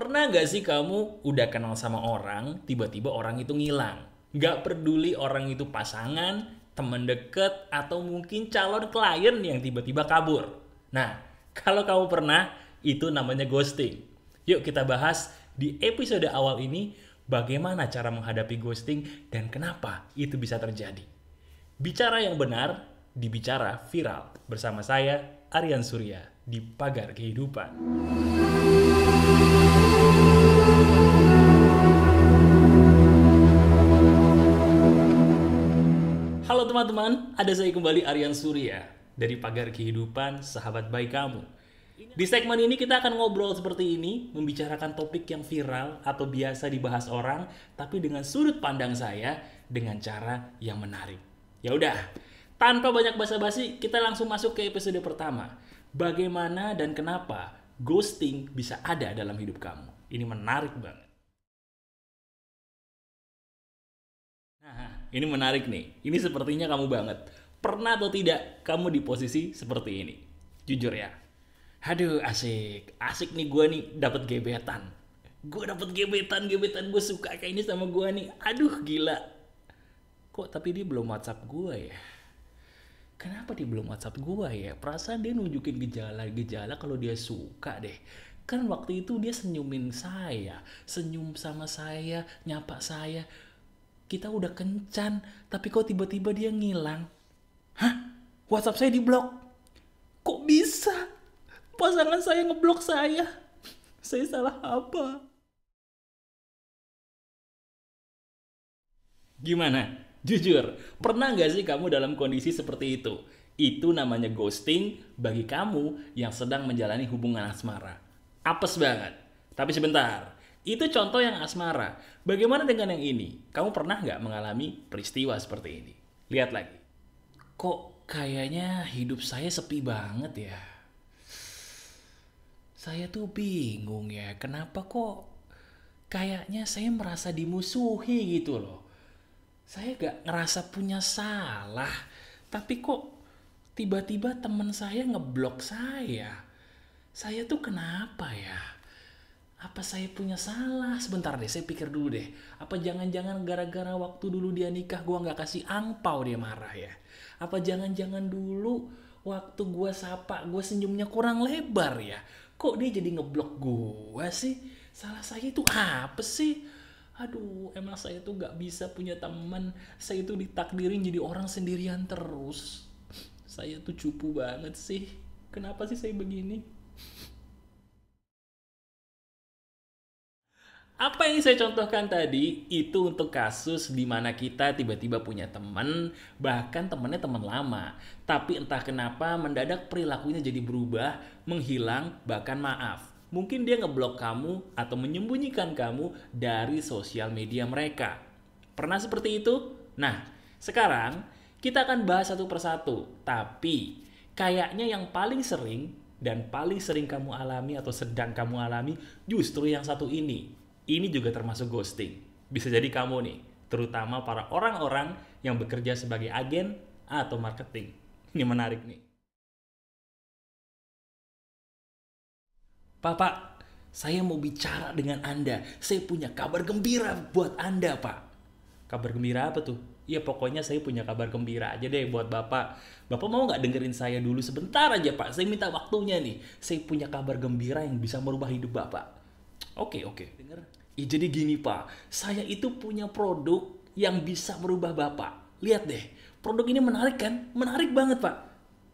Pernah gak sih kamu udah kenal sama orang, tiba-tiba orang itu ngilang? Gak peduli orang itu pasangan, teman deket, atau mungkin calon klien yang tiba-tiba kabur. Nah, kalau kamu pernah, itu namanya ghosting. Yuk kita bahas di episode awal ini bagaimana cara menghadapi ghosting dan kenapa itu bisa terjadi. Bicara yang benar, dibicara viral. Bersama saya, Aryan Surya, di Pagar Kehidupan. Halo teman-teman, ada saya kembali Aryan Surya dari Pagar Kehidupan, sahabat baik kamu. Di segmen ini kita akan ngobrol seperti ini, membicarakan topik yang viral atau biasa dibahas orang, tapi dengan sudut pandang saya dengan cara yang menarik. Ya udah, tanpa banyak basa-basi, kita langsung masuk ke episode pertama. Bagaimana dan kenapa ghosting bisa ada dalam hidup kamu? Ini menarik banget. Nah, ini menarik nih. Ini sepertinya kamu banget. Pernah atau tidak kamu di posisi seperti ini? Jujur ya. Aduh, asik. Asik nih gue nih dapat gebetan. Gue dapat gebetan gue suka kayak ini sama gue nih. Aduh, gila. Kok tapi dia belum WhatsApp gue ya? Kenapa dia belum WhatsApp gue ya? Perasaan dia nunjukin gejala-gejala kalau dia suka deh. Kan waktu itu dia senyumin saya, senyum sama saya, nyapa saya. Kita udah kencan, tapi kok tiba-tiba dia ngilang? Hah? WhatsApp saya diblok? Kok bisa? Pasangan saya ngeblok saya. Saya salah apa? Gimana? Jujur, pernah gak sih kamu dalam kondisi seperti itu? Itu namanya ghosting bagi kamu yang sedang menjalani hubungan asmara. Apes banget. Tapi sebentar, itu contoh yang asmara. Bagaimana dengan yang ini? Kamu pernah gak mengalami peristiwa seperti ini? Lihat lagi. Kok kayaknya hidup saya sepi banget ya? Saya tuh bingung ya, kenapa kok kayaknya saya merasa dimusuhi gitu loh. Saya gak ngerasa punya salah, tapi kok tiba-tiba teman saya ngeblok saya. Saya tuh kenapa ya? Apa saya punya salah? Sebentar deh, saya pikir dulu deh. Apa jangan-jangan gara-gara waktu dulu dia nikah gua gak kasih angpau dia marah ya? Apa jangan-jangan dulu waktu gua sapa gua senyumnya kurang lebar ya? Kok dia jadi ngeblok gua sih? Salah saya itu apa sih? Aduh, emang saya tuh gak bisa punya teman. Saya tuh ditakdirin jadi orang sendirian terus. Saya tuh cupu banget sih. Kenapa sih saya begini? Apa yang saya contohkan tadi itu untuk kasus di mana kita tiba-tiba punya teman, bahkan temannya teman lama. Tapi entah kenapa mendadak perilakunya jadi berubah, menghilang, bahkan maaf. Mungkin dia ngeblok kamu atau menyembunyikan kamu dari sosial media mereka. Pernah seperti itu? Nah, sekarang kita akan bahas satu persatu. Tapi kayaknya yang paling sering dan paling sering kamu alami atau sedang kamu alami justru yang satu ini. Ini juga termasuk ghosting. Bisa jadi kamu nih, terutama para orang-orang yang bekerja sebagai agen atau marketing. Ini menarik nih. Pak, saya mau bicara dengan Anda. Saya punya kabar gembira buat Anda, Pak. Kabar gembira apa tuh? Ya pokoknya saya punya kabar gembira aja deh buat Bapak. Bapak mau nggak dengerin saya dulu sebentar aja, Pak? Saya minta waktunya nih. Saya punya kabar gembira yang bisa merubah hidup Bapak. Oke. Dengar. Ya, jadi gini Pak, saya itu punya produk yang bisa merubah Bapak. Lihat deh, produk ini menarik kan? Menarik banget Pak.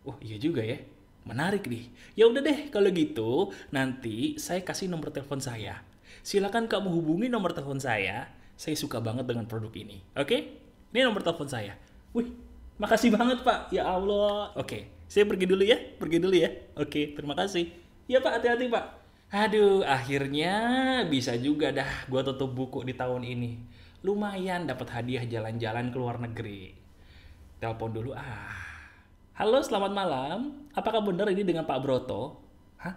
Oh iya juga ya, menarik nih. Ya udah deh, kalau gitu nanti saya kasih nomor telepon saya. Silakan kamu hubungi nomor telepon saya. Saya suka banget dengan produk ini. Oke? Ini nomor telepon saya. Wih, makasih banget Pak. Ya Allah. Oke, saya pergi dulu ya. Oke, terima kasih. Ya Pak, hati-hati Pak. Aduh, akhirnya bisa juga dah gua tutup buku di tahun ini. Lumayan dapat hadiah jalan-jalan ke luar negeri. Telepon dulu ah. Halo, selamat malam. Apakah benar ini dengan Pak Broto? Hah?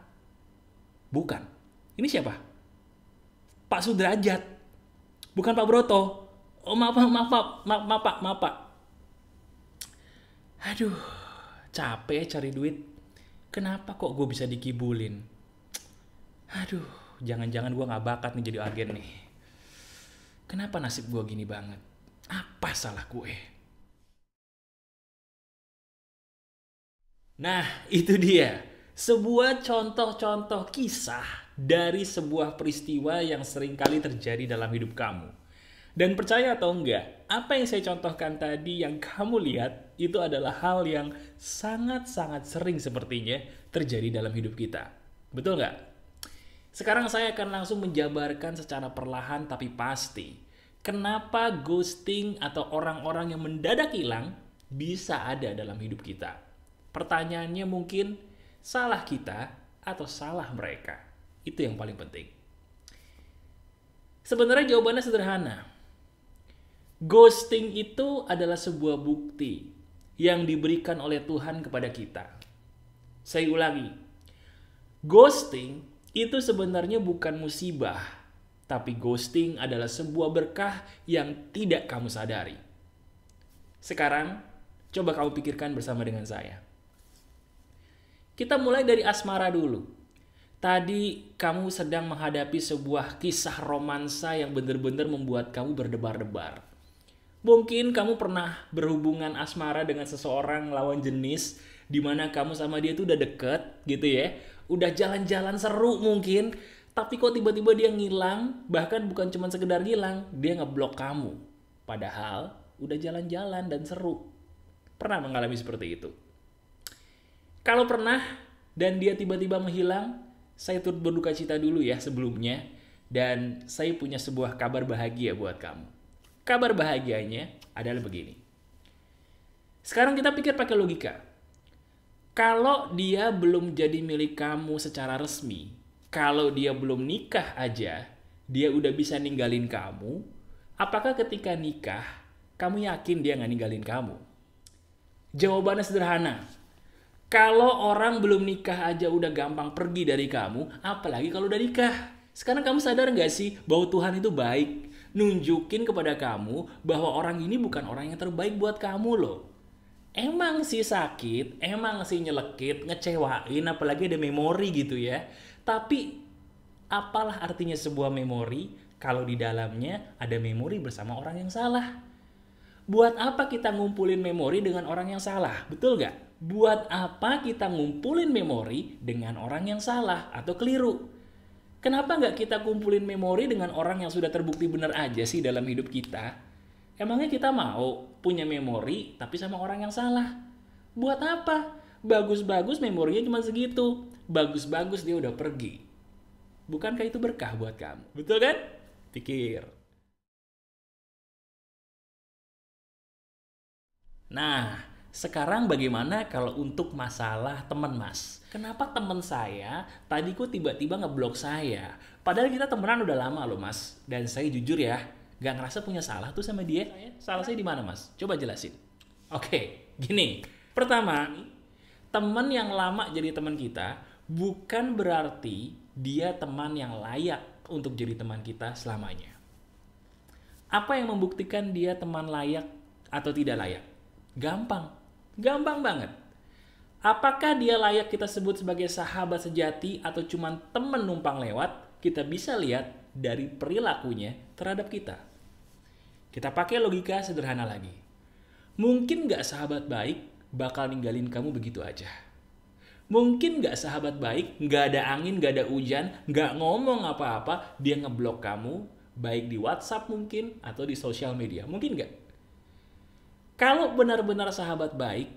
Bukan. Ini siapa? Pak Sudrajat. Bukan Pak Broto. Oh, maaf Pak. Aduh, capek cari duit. Kenapa kok gue bisa dikibulin? Aduh, jangan-jangan gue gak bakat nih jadi agen nih. Kenapa nasib gue gini banget? Apa salah gue? Nah, itu dia. Sebuah contoh-contoh kisah dari sebuah peristiwa yang seringkali terjadi dalam hidup kamu. Dan percaya atau enggak, apa yang saya contohkan tadi yang kamu lihat itu adalah hal yang sangat-sangat sering sepertinya terjadi dalam hidup kita. Betul nggak? Sekarang saya akan langsung menjabarkan secara perlahan tapi pasti. Kenapa ghosting atau orang-orang yang mendadak hilang bisa ada dalam hidup kita? Pertanyaannya mungkin salah kita atau salah mereka? Itu yang paling penting. Sebenarnya jawabannya sederhana. Ghosting itu adalah sebuah bukti yang diberikan oleh Tuhan kepada kita. Saya ulangi. Ghosting itu sebenarnya bukan musibah, tapi ghosting adalah sebuah berkah yang tidak kamu sadari. Sekarang, coba kamu pikirkan bersama dengan saya. Kita mulai dari asmara dulu. Tadi kamu sedang menghadapi sebuah kisah romansa yang benar-benar membuat kamu berdebar-debar. Mungkin kamu pernah berhubungan asmara dengan seseorang lawan jenis di mana kamu sama dia tuh udah deket gitu ya. Udah jalan-jalan seru mungkin, tapi kok tiba-tiba dia ngilang, bahkan bukan cuma sekedar ngilang, dia ngeblok kamu. Padahal udah jalan-jalan dan seru. Pernah mengalami seperti itu? Kalau pernah dan dia tiba-tiba menghilang, saya turut berduka cita dulu ya sebelumnya. Dan saya punya sebuah kabar bahagia buat kamu. Kabar bahagianya adalah begini. Sekarang kita pikir pakai logika. Kalau dia belum jadi milik kamu secara resmi, kalau dia belum nikah aja, dia udah bisa ninggalin kamu, apakah ketika nikah, kamu yakin dia nggak ninggalin kamu? Jawabannya sederhana. Kalau orang belum nikah aja udah gampang pergi dari kamu, apalagi kalau udah nikah. Sekarang kamu sadar nggak sih bahwa Tuhan itu baik? Nunjukin kepada kamu bahwa orang ini bukan orang yang terbaik buat kamu loh. Emang sih sakit, emang sih nyelekit, ngecewain, apalagi ada memori gitu ya. Tapi apalah artinya sebuah memori kalau di dalamnya ada memori bersama orang yang salah? Buat apa kita ngumpulin memori dengan orang yang salah? Betul gak? Buat apa kita ngumpulin memori dengan orang yang salah atau keliru? Kenapa nggak kita kumpulin memori dengan orang yang sudah terbukti benar aja sih dalam hidup kita? Emangnya kita mau punya memori tapi sama orang yang salah? Buat apa? Bagus-bagus memorinya cuma segitu. Bagus-bagus dia udah pergi. Bukankah itu berkah buat kamu? Betul kan? Pikir. Nah, sekarang bagaimana kalau untuk masalah teman mas? Kenapa teman saya tadi kok tiba-tiba ngeblok saya? Padahal kita temenan udah lama loh mas. Dan saya jujur ya, gak ngerasa punya salah tuh sama dia. Salah saya di mana mas? Coba jelasin. Oke, gini. Pertama, teman yang lama jadi teman kita bukan berarti dia teman yang layak untuk jadi teman kita selamanya. Apa yang membuktikan dia teman layak atau tidak layak? Gampang banget. Apakah dia layak kita sebut sebagai sahabat sejati atau cuma teman numpang lewat? Kita bisa lihat dari perilakunya terhadap kita. Kita pakai logika sederhana lagi. Mungkin gak sahabat baik bakal ninggalin kamu begitu aja. Mungkin gak sahabat baik, gak ada angin, gak ada hujan, gak ngomong apa-apa, dia ngeblok kamu, baik di WhatsApp mungkin atau di sosial media. Mungkin gak? Kalau benar-benar sahabat baik,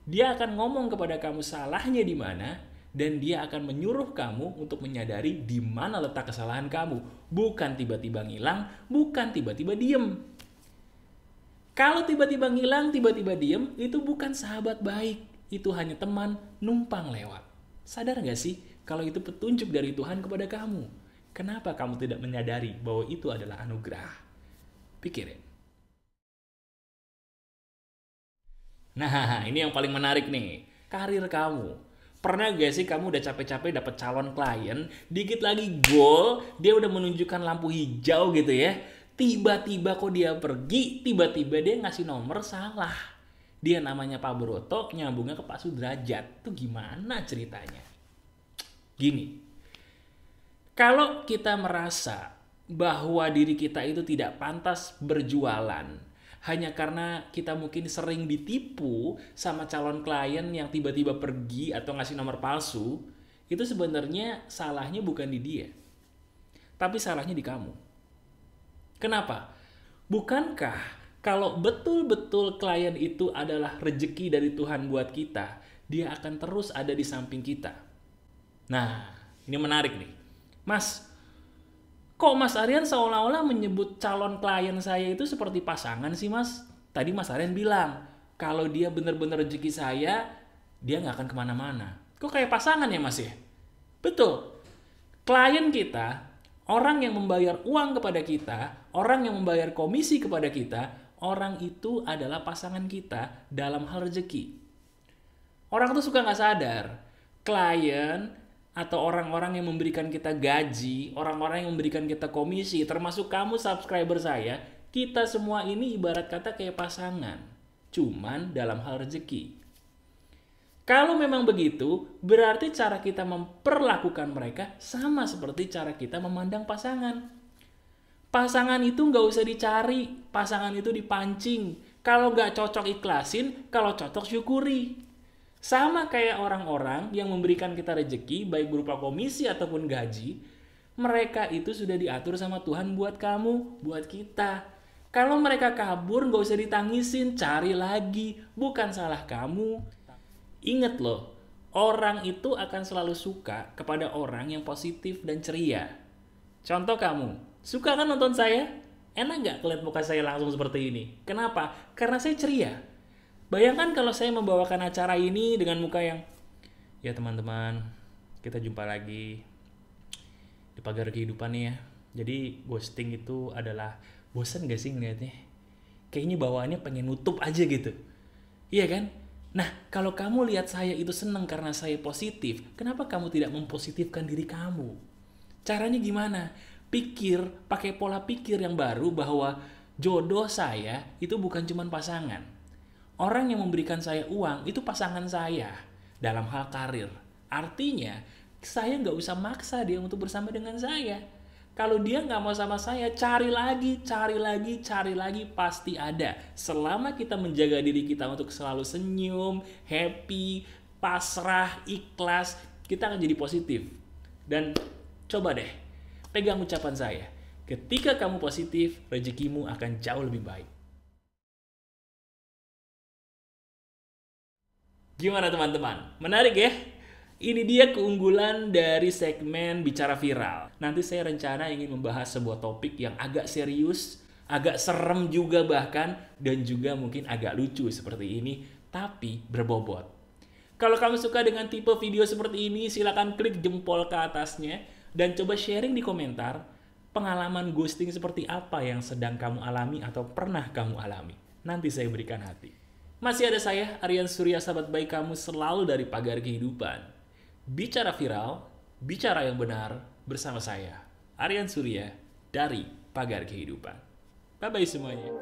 dia akan ngomong kepada kamu salahnya di mana dan dia akan menyuruh kamu untuk menyadari di mana letak kesalahan kamu. Bukan tiba-tiba ngilang, bukan tiba-tiba diem. Kalau tiba-tiba ngilang, tiba-tiba diem, itu bukan sahabat baik. Itu hanya teman numpang lewat. Sadar gak sih kalau itu petunjuk dari Tuhan kepada kamu? Kenapa kamu tidak menyadari bahwa itu adalah anugerah? Pikirin. Nah, ini yang paling menarik nih. Karir kamu. Pernah gak sih kamu udah capek-capek dapet calon klien, dikit lagi goal, dia udah menunjukkan lampu hijau gitu ya. Tiba-tiba kok dia pergi, tiba-tiba dia ngasih nomor salah. Dia namanya Pak Broto, nyambungnya ke Pak Sudrajat. Itu gimana ceritanya? Gini. Kalau kita merasa bahwa diri kita itu tidak pantas berjualan hanya karena kita mungkin sering ditipu sama calon klien yang tiba-tiba pergi atau ngasih nomor palsu, itu sebenarnya salahnya bukan di dia, tapi salahnya di kamu. Kenapa? Bukankah kalau betul-betul klien itu adalah rejeki dari Tuhan buat kita, dia akan terus ada di samping kita? Nah, ini menarik nih. Mas, kok Mas Aryan seolah-olah menyebut calon klien saya itu seperti pasangan sih Mas? Tadi Mas Aryan bilang, kalau dia benar-benar rezeki saya, dia nggak akan kemana-mana. Kok kayak pasangan ya Mas ya? Betul. Klien kita, orang yang membayar uang kepada kita, orang yang membayar komisi kepada kita, orang itu adalah pasangan kita dalam hal rezeki. Orang tuh suka nggak sadar, klien atau orang-orang yang memberikan kita gaji, orang-orang yang memberikan kita komisi, termasuk kamu subscriber saya, kita semua ini ibarat kata kayak pasangan, cuman dalam hal rezeki. Kalau memang begitu, berarti cara kita memperlakukan mereka sama seperti cara kita memandang pasangan. Pasangan itu nggak usah dicari, pasangan itu dipancing. Kalau nggak cocok ikhlasin, kalau cocok syukuri. Sama kayak orang-orang yang memberikan kita rezeki, baik berupa komisi ataupun gaji, mereka itu sudah diatur sama Tuhan buat kamu, buat kita. Kalau mereka kabur, nggak usah ditangisin, cari lagi, bukan salah kamu. Ingat loh, orang itu akan selalu suka kepada orang yang positif dan ceria. Contoh kamu, suka kan nonton saya? Enak nggak ngeliat muka saya langsung seperti ini? Kenapa? Karena saya ceria. Bayangkan kalau saya membawakan acara ini dengan muka yang, ya teman-teman, kita jumpa lagi di Pagar Kehidupan nih ya. Jadi ghosting itu adalah, bosan gak sih ngeliatnya? Kayaknya bawaannya pengen nutup aja gitu. Iya kan? Nah, kalau kamu lihat saya itu seneng karena saya positif, kenapa kamu tidak mempositifkan diri kamu? Caranya gimana? Pikir, pakai pola pikir yang baru bahwa jodoh saya itu bukan cuma pasangan. Orang yang memberikan saya uang itu pasangan saya dalam hal karir. Artinya, saya nggak usah maksa dia untuk bersama dengan saya. Kalau dia nggak mau sama saya, cari lagi, pasti ada. Selama kita menjaga diri kita untuk selalu senyum, happy, pasrah, ikhlas, kita akan jadi positif. Dan coba deh, pegang ucapan saya. Ketika kamu positif, rezekimu akan jauh lebih baik. Gimana teman-teman? Menarik ya? Ini dia keunggulan dari segmen Bicara Viral. Nanti saya rencana ingin membahas sebuah topik yang agak serius, agak serem juga bahkan, dan juga mungkin agak lucu seperti ini, tapi berbobot. Kalau kamu suka dengan tipe video seperti ini, silakan klik jempol ke atasnya, dan coba sharing di komentar, pengalaman ghosting seperti apa yang sedang kamu alami atau pernah kamu alami. Nanti saya berikan hati. Masih ada saya, Aryan Surya, sahabat baik kamu selalu dari Pagar Kehidupan. Bicara viral, bicara yang benar bersama saya, Aryan Surya dari Pagar Kehidupan. Bye-bye semuanya.